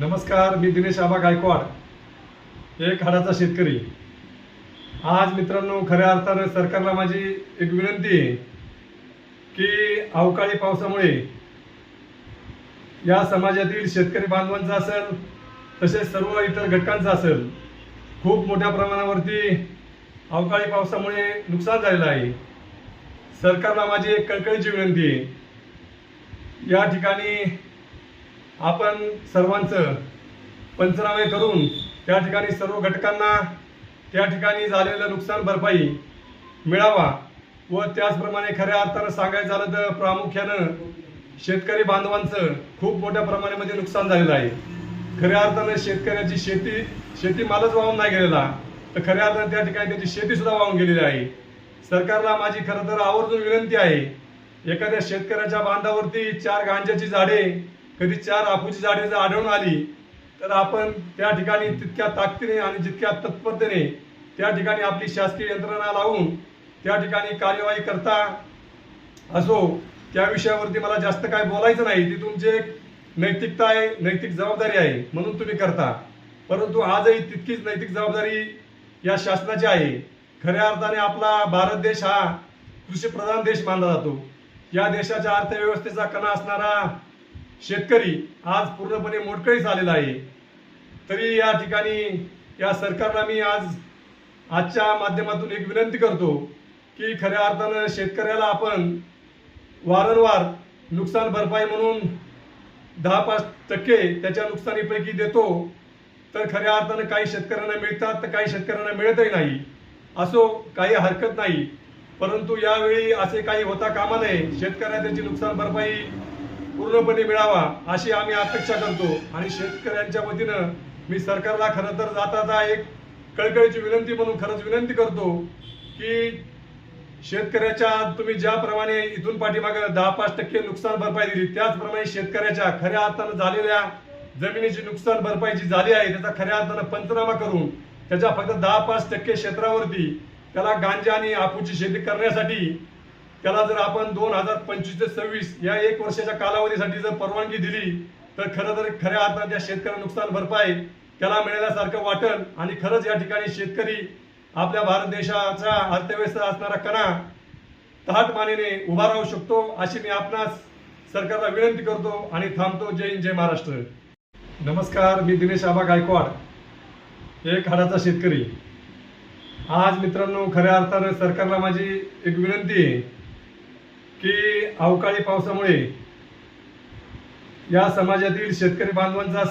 नमस्कार, मी दिनेश आबा गायकवाड, एक हाडाचा शेतकरी। आज मित्रांनो, खऱ्या अर्थानं सरकारला माझी एक विनंती आहे की अवकाळी पावसामुळे या समाजातील शेतकरी बांधवांचा असेल तसेच सर्व इतर घटकांचा असेल खूप मोठ्या प्रमाणावरती अवकाळी पावसामुळे नुकसान झालेलं आहे। सरकारला माझी एक कळकळीची विनंती आहे, या ठिकाणी आपण सर्वांचं पंचनामे करून त्या ठिकाणी सर्व घटकांना त्या ठिकाणी झालेलं नुकसान भरपाई मिळावा व त्याचप्रमाणे खऱ्या अर्थानं सांगायचं झालं तर प्रामुख्यानं शेतकरी बांधवांचं खूप मोठ्या प्रमाणामध्ये नुकसान झालेलं आहे। खऱ्या अर्थानं शेतकऱ्याची शेतीमालच वाहून नाही गेलेला, तर खऱ्या अर्थानं त्या ठिकाणी त्याची शेती सुद्धा वाहून गेलेली आहे। सरकारला माझी खरं तर आवर्जून विनंती आहे, एखाद्या शेतकऱ्याच्या बांधावरती 4 गांजाची झाडे कधी 4 आपूची झाडे जर आढळून आली तर आपण त्या ठिकाणी तितक्या ताकदीने आणि जितक्या तत्परतेने त्या ठिकाणी आपली शासकीय यंत्रणा लावून त्या ठिकाणी कार्यवाही करता असो, त्या विषयावरती मला जास्त काय बोलायचं नाही। ती तुमची एक नैतिकता आहे, नैतिक जबाबदारी आहे म्हणून तुम्ही करता, परंतु आजही तितकीच नैतिक जबाबदारी या शासनाची आहे। खऱ्या अर्थाने आपला भारत देश हा कृषीप्रधान देश मानला जातो। या देशाच्या अर्थव्यवस्थेचा कणा असणारा शेतकरी आज पूर्णपणे मोडकळीस आलेला आहे। तरी या ठिकाणी या सरकारला मी आजच्या माध्यमातून एक विनंती करतो की खऱ्या अर्थानं शेतकऱ्याला आपण वारंवार नुकसान भरपाई म्हणून 10-5% त्याच्या नुकसानीपैकी देतो, तर खऱ्या अर्थानं काही शेतकऱ्यांना मिळतात तर काही शेतकऱ्यांना मिळतही नाही। असो, काही हरकत नाही, परंतु यावेळी असे काही होता कामा नये। शेतकऱ्यांना त्याची नुकसान भरपाई पूर्णपणे मिळावा अशी आम्ही अपेक्षा करतो आणि शेतकऱ्यांच्या वतीनं मी सरकारला खरं तर जाता एक कळकळीची विनंती म्हणून खरंच विनंती करतो की शेतकऱ्याच्या तुम्ही ज्याप्रमाणे इथून पाठीमागे 10-5% नुकसान भरपाई दिली, त्याचप्रमाणे शेतकऱ्याच्या खऱ्या अर्थानं झालेल्या जमिनीची नुकसान भरपाई जी झाली आहे त्याचा खऱ्या अर्थानं पंचनामा करून त्याच्या फक्त 10-5% क्षेत्रावरती त्याला गांजा आणि आपूची शेती करण्यासाठी त्याला जर आपण 2025 ते 26 या 1 वर्षाच्या कालावधीसाठी जर परवानगी दिली तर खऱ्या अर्थानं त्या शेतकऱ्याला नुकसान भरपाई त्याला मिळाल्यासारखं वाटेल आणि खरंच या ठिकाणी शेतकरी आपल्या भारत देशाचा अर्थव्यवस्था असणारा कणा तहाटमानेने उभा राहू शकतो अशी मी आपणास सरकारला विनंती करतो आणि थांबतो। जय हिंद, जय महाराष्ट्र। नमस्कार, मी दिनेश आबा गायकवाड, एक हाडाचा शेतकरी। आज मित्रांनो, खऱ्या अर्थानं सरकारला माझी एक विनंती आहे की अवकाळी पावसामुळे या समाजातील शेतकरी बांधवांचा